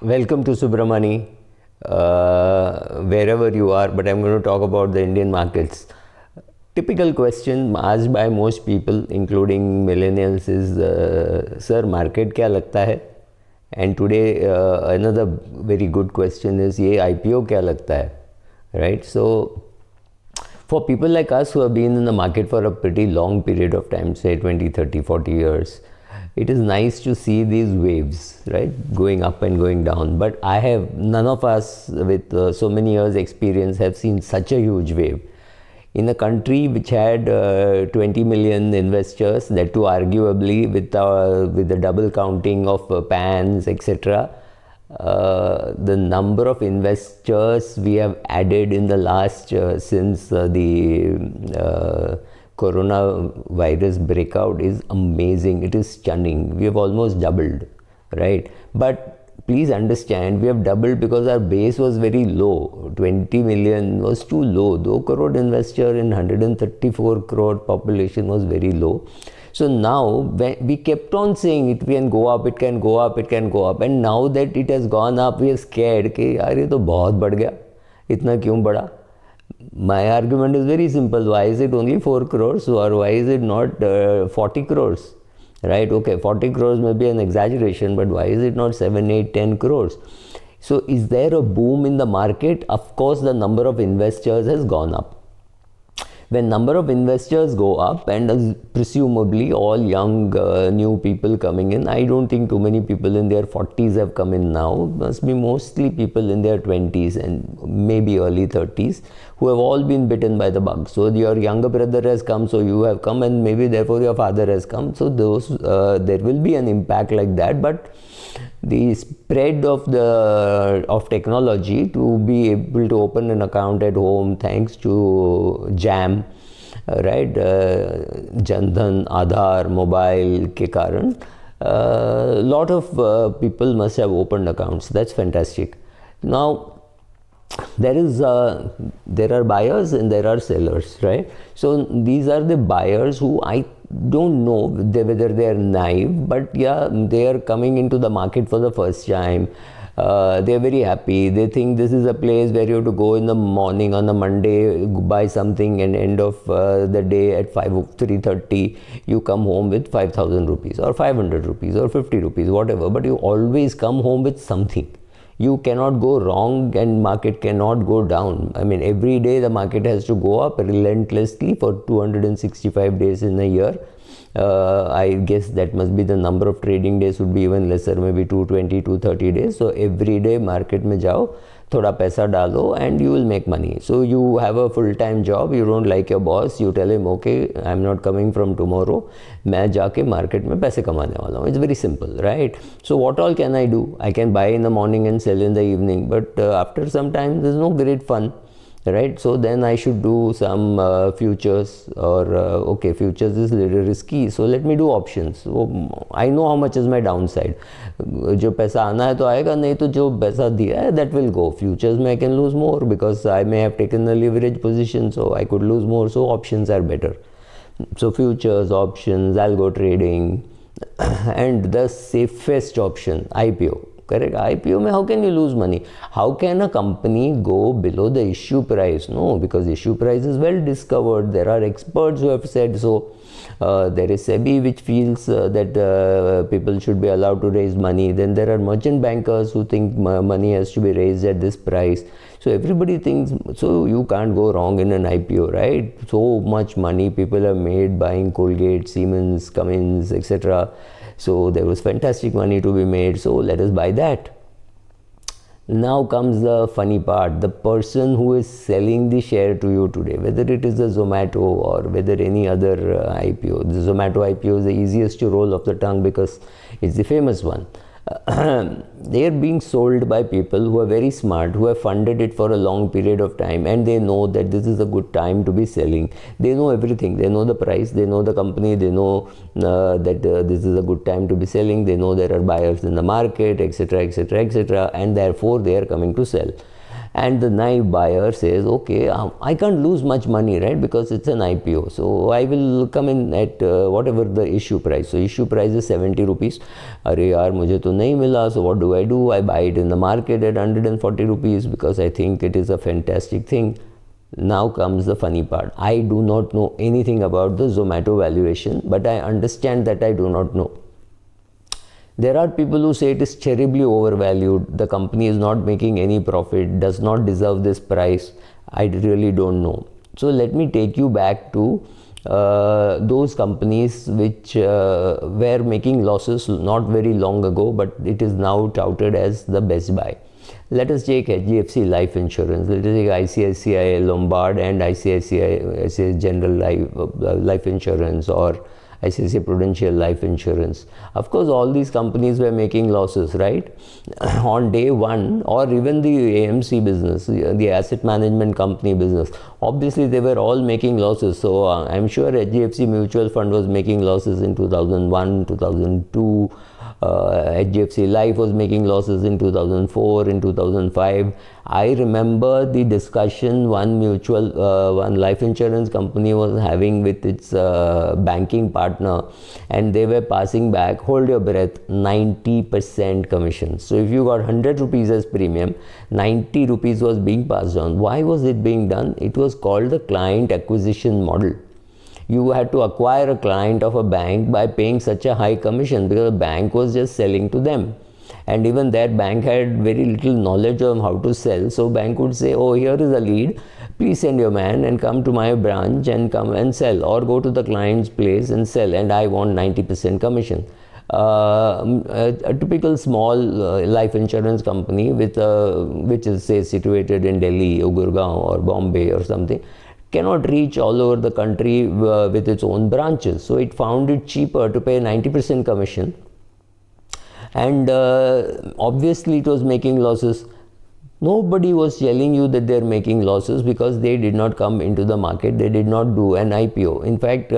Welcome to Subramani, wherever you are, but I'm going to talk about the Indian markets. Typical question asked by most people, including millennials, is, Sir, market क्या लगता है? And today, another very good question is, ये IPO क्या लगता है? Right? So, for people like us who have been in the market for a pretty long period of time, say 20, 30, 40 years, it is nice to see these waves, right, going up and going down. But none of us with so many years experience have seen such a huge wave. In a country which had 20 million investors, that too arguably with the double counting of PANs, etc., the number of investors we have added in the last since the coronavirus breakout is amazing. It is stunning. We have almost doubled, right? But please understand, we have doubled because our base was very low. 20 million was too low. 2 crore investor in 134 crore population was very low. So now we kept on saying it can go up, it can go up, it can go up. And now that it has gone up, we are scared कि यार ये तो बहुत बढ़ गया, इतना क्यों बढ़ा? My argument is very simple. Why is it only 4 crores or why is it not 40 crores? Right? Okay, 40 crores may be an exaggeration, but why is it not 7, 8, 10 crores? So is there a boom in the market? Of course, the number of investors has gone up. When number of investors go up, and presumably all young new people coming in, I don't think too many people in their 40s have come in now. Must be mostly people in their 20s and maybe early 30s who have all been bitten by the bug. So your younger brother has come, so you have come, and maybe therefore your father has come. So those there will be an impact like that, but the spread of technology to be able to open an account at home thanks to JAM, right, Jan Dhan, Aadhaar, mobile ke karan, lot of people must have opened accounts. That's fantastic. Now there are buyers and there are sellers, right? So these are the buyers who I don't know whether they are naive, but yeah, they are coming into the market for the first time. They are very happy. They think this is a place where you have to go in the morning on a Monday, buy something, and end of the day at 3:30 you come home with 5,000 rupees or 500 rupees or 50 rupees, whatever, but you always come home with something. You cannot go wrong and market cannot go down. I mean, every day the market has to go up relentlessly for 265 days in a year. I guess that must be the number of trading days would be even lesser, maybe 220, 230 days. So every day market में जाओ, थोड़ा पैसा डालो and you will make money. So you have a full-time job, you don't like your boss, you tell him, okay, I'm not coming from tomorrow, मैं जाके market में पैसे कमाने वाला हूँ. It's very simple, right? So what all can I do? I can buy in the morning and sell in the evening, but after some time there's no great fun. Right, so then I should do some futures, or okay, futures is a little risky, so let me do options. So I know how much is my downside. जो पैसा आना है तो आएगा, नहीं तो जो पैसा दिया है that will go. Futures में I can lose more because I may have taken a leverage position, so I could lose more. So options are better. So futures, options, algo trading, and the safest option, IPO. Correct? IPO mein how can you lose money? How can a company go below the issue price? No, because issue price is well discovered. There are experts who have said so. There is SEBI which feels that people should be allowed to raise money. Then there are merchant bankers who think money has to be raised at this price. So everybody thinks, so you can't go wrong in an IPO, right? So much money people have made buying Colgate, Siemens, Cummins, etc. So there was fantastic money to be made, so let us buy that. Now comes the funny part. The person who is selling the share to you today, whether it is the Zomato or whether any other IPO, the Zomato IPO is the easiest to roll off the tongue because it's the famous one. They are being sold by people who are very smart, who have funded it for a long period of time, and they know that this is a good time to be selling. They know everything. They know the price, they know the company, they know that this is a good time to be selling, they know there are buyers in the market, etc., etc., etc., and therefore they are coming to sell. and the naive buyer says, okay, I can't lose much money, right, because it's an IPO, so I will come in at whatever the issue price. So issue price is 70 rupees. Arey yaar, mujhe to nahi mila, so what do? I buy it in the market at 140 rupees because I think it is a fantastic thing. Now comes the funny part. I do not know anything about the Zomato valuation, but I understand that I do not know. There are people who say it is terribly overvalued, the company is not making any profit, does not deserve this price. I really don't know. So let me take you back to those companies which were making losses not very long ago, but it is now touted as the best buy. Let us take HDFC Life Insurance, let us take ICICI Lombard and ICICI General Life Insurance, or ICICI Prudential Life Insurance. Of course, all these companies were making losses, right? On day one, or even the AMC business, the asset management company business, obviously they were all making losses. So I'm sure HDFC Mutual Fund was making losses in 2001, 2002. HDFC Life was making losses in 2004, in 2005. I remember the discussion one life insurance company was having with its banking partner, and they were passing back, hold your breath, 90% commission. So if you got 100 rupees as premium, 90 rupees was being passed on. Why was it being done? It was called the client acquisition model. You had to acquire a client of a bank by paying such a high commission, because the bank was just selling to them, and even that bank had very little knowledge on how to sell. So bank would say, oh, here is a lead, please send your man and come to my branch and come and sell, or go to the client's place and sell, and I want 90% commission. A typical small life insurance company with which is, say, situated in Delhi or Gurgaon or Bombay or something, cannot reach all over the country with its own branches. So it found it cheaper to pay 90% commission, and obviously it was making losses. Nobody was telling you that they are making losses, because they did not come into the market, they did not do an IPO. In fact,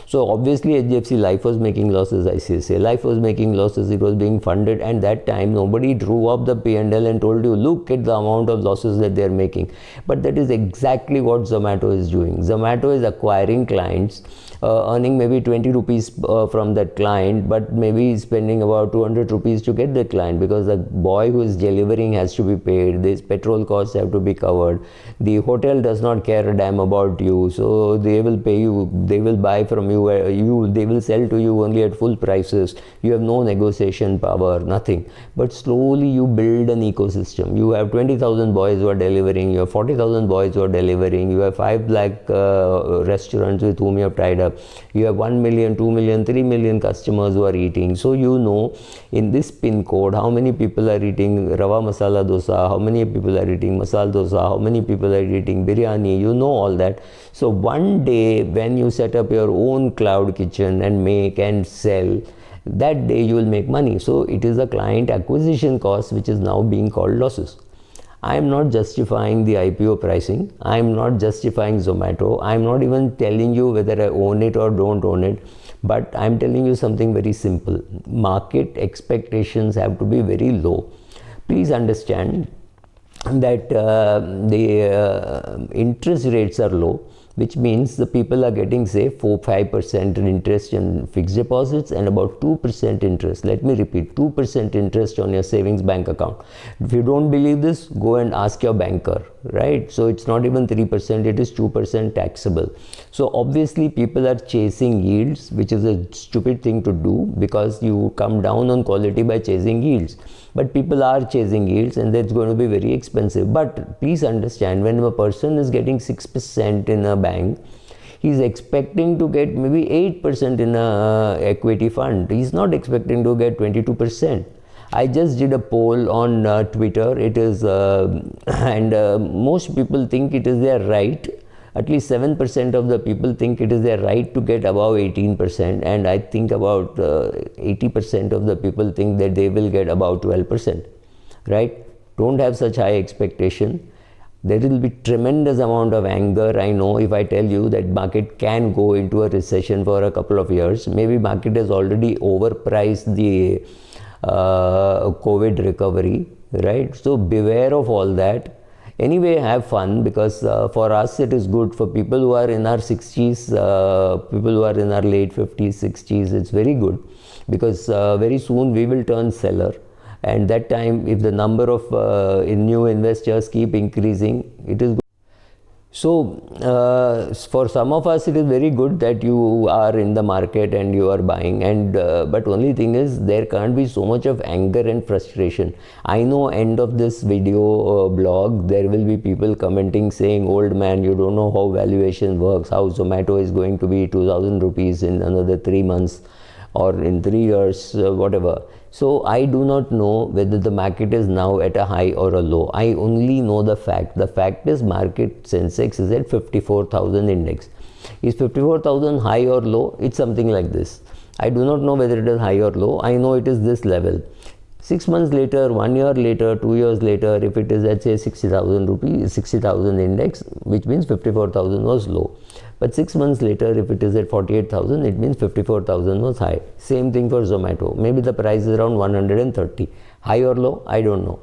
so obviously HDFC Life was making losses, ICICI Life was making losses, it was being funded, and that time nobody drew up the P&L and told you, look at the amount of losses that they are making. But that is exactly what Zomato is doing. Zomato is acquiring clients, earning maybe 20 rupees from that client, but maybe spending about 200 rupees to get that client, because the boy who is delivering has to be paid, these petrol costs have to be covered, the hotel does not care a damn about you, so they will pay you, they will buy from you, they will sell to you only at full prices, you have no negotiation power, nothing. But slowly you build an ecosystem. You have 20,000 boys who are delivering, you have 40,000 boys who are delivering, you have 5 lakh restaurants with whom you have tied up, you have 1 million, 2 million, 3 million customers who are eating. So you know in this pin code how many people are eating rava masala dosa, how many people are eating masala dosa, how many people are eating biryani, you know all that. So one day when you set up your own cloud kitchen and make and sell, that day you will make money. So it is a client acquisition cost which is now being called losses. I am not justifying the IPO pricing, I am not justifying Zomato, I am not even telling you whether I own it or don't own it, but I am telling you something very simple. Market expectations have to be very low. Please understand that the interest rates are low, which means the people are getting, say, 4-5% interest in fixed deposits and about 2% interest. Let me repeat, 2% interest on your savings bank account. If you don't believe this, go and ask your banker, right? So it's not even 3%, it is 2% taxable. So obviously people are chasing yields, which is a stupid thing to do, because you come down on quality by chasing yields. But people are chasing yields, and that's going to be very expensive. But please understand, when a person is getting 6% in a bank, he's expecting to get maybe 8% in a equity fund. He's not expecting to get 22%. I just did a poll on Twitter. It is, and most people think it is their right. At least 7% of the people think it is their right to get above 18%, and I think about 80% of the people think that they will get about 12%, right? Don't have such high expectation. There will be tremendous amount of anger, I know, if I tell you that market can go into a recession for a couple of years. Maybe market has already overpriced the COVID recovery, right? So beware of all that. Anyway, have fun, because for us it is good. For people who are in our 60s, people who are in our late 50s, 60s, it's very good, because very soon we will turn seller. And that time, if the number of new investors keep increasing, it is good. So for some of us it is very good that you are in the market and you are buying, and but only thing is, there can't be so much of anger and frustration. I know end of this video blog there will be people commenting saying, old man, you don't know how valuation works, how Zomato is going to be 2000 rupees in another 3 months or in 3 years, whatever. So I do not know whether the market is now at a high or a low. I only know the fact. The fact is, market Sensex is at 54,000 index. Is 54,000 high or low? It's something like this. I do not know whether it is high or low. I know it is this level. 6 months later, 1 year later, 2 years later, if it is at say 60,000 rupees, 60,000 index, which means 54,000 was low. But 6 months later, if it is at 48,000, it means 54,000 was high. Same thing for Zomato. Maybe the price is around 130. High or low? I don't know.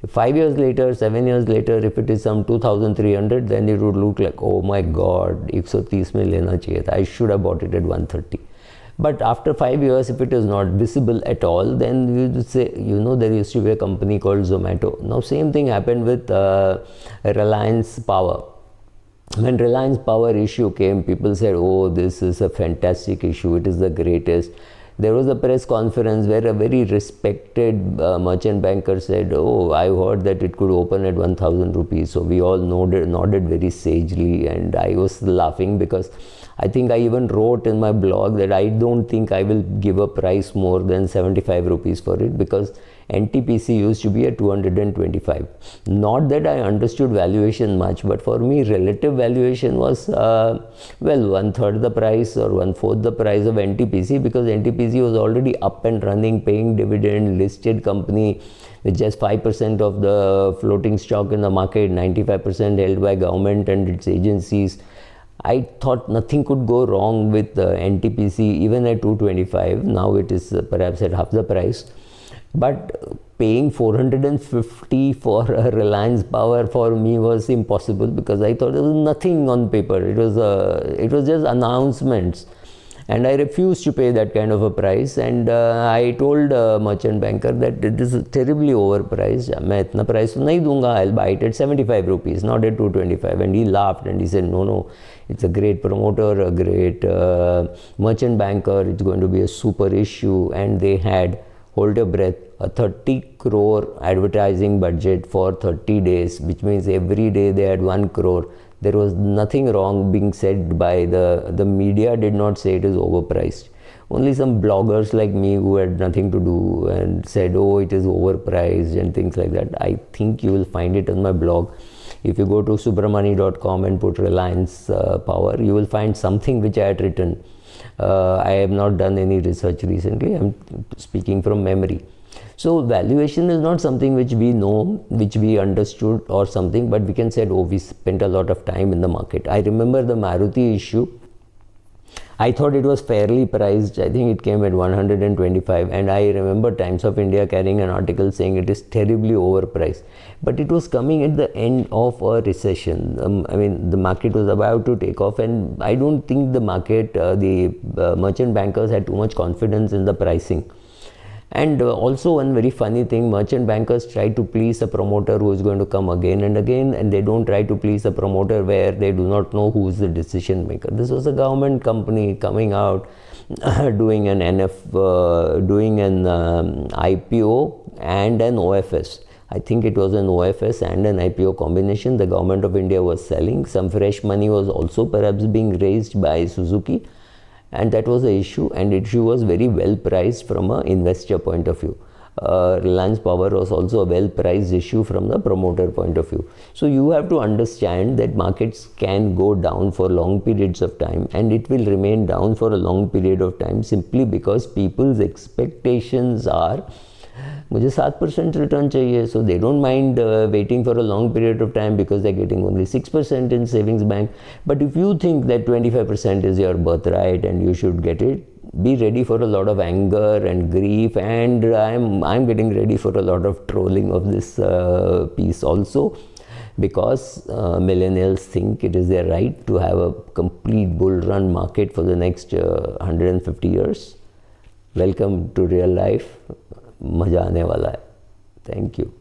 5 years later, 7 years later, if it is some 2,300, then it would look like, oh my God, 130 mein lena chahiye tha. I should have bought it at 130. But after 5 years, if it is not visible at all, then you would say, there used to be a company called Zomato. Now, same thing happened with Reliance Power. When Reliance Power issue came, people said, oh, this is a fantastic issue, it is the greatest. There was a press conference where a very respected merchant banker said, oh, I heard that it could open at 1,000 rupees. So we all nodded very sagely, and I was laughing, because I think I even wrote in my blog that I don't think I will give a price more than 75 rupees for it, because NTPC used to be at 225. Not that I understood valuation much, but for me relative valuation was, well, 1/3 the price or 1/4 the price of NTPC, because NTPC was already up and running, paying dividend, listed company with just 5% of the floating stock in the market, 95% held by government and its agencies. I thought nothing could go wrong with NTPC even at 225. Now it is perhaps at half the price. But paying 450 for a Reliance Power for me was impossible, because I thought there was nothing on paper. It was just announcements, and I refused to pay that kind of a price. And I told a merchant banker that this is terribly overpriced. मैं इतना price तो नहीं दूंगा. I'll buy it at 75 rupees, not at 225. And he laughed and he said, no, it's a great promoter, a great merchant banker. It's going to be a super issue. And they had, hold your breath, a 30 crore advertising budget for 30 days, which means every day they had 1 crore. There was nothing wrong being said by the media did not say it is overpriced. Only some bloggers like me who had nothing to do and said, oh, it is overpriced and things like that. I think you will find it on my blog. If you go to subramani.com and put Reliance Power, you will find something which I had written. I have not done any research recently. I'm speaking from memory. So valuation is not something which we know, which we understood or something, but we can say, oh, we spent a lot of time in the market. I remember the Maruti issue. I thought it was fairly priced. I think it came at 125, and I remember Times of India carrying an article saying it is terribly overpriced. But it was coming at the end of a recession. I mean, the market was about to take off, and I don't think the market, the merchant bankers had too much confidence in the pricing. And also one very funny thing, merchant bankers try to please a promoter who is going to come again and again, and they don't try to please a promoter where they do not know who is the decision maker. This was a government company coming out, doing an IPO and an OFS. I think it was an OFS and an IPO combination. The government of India was selling. Some fresh money was also perhaps being raised by Suzuki. And that was the issue, and issue was very well priced from an investor point of view. Reliance Power was also a well priced issue from the promoter point of view. So you have to understand that markets can go down for long periods of time, and it will remain down for a long period of time simply because people's expectations are, मुझे 7% return चाहिए, so they don't mind waiting for a long period of time because they're getting only 6% in savings bank. But if you think that 25% is your birthright and you should get it, be ready for a lot of anger and grief, and I'm getting ready for a lot of trolling of this piece also. because millennials think it is their right to have a complete bull run market for the next 150 years. Welcome to real life. मज़ा आने वाला है. Thank you.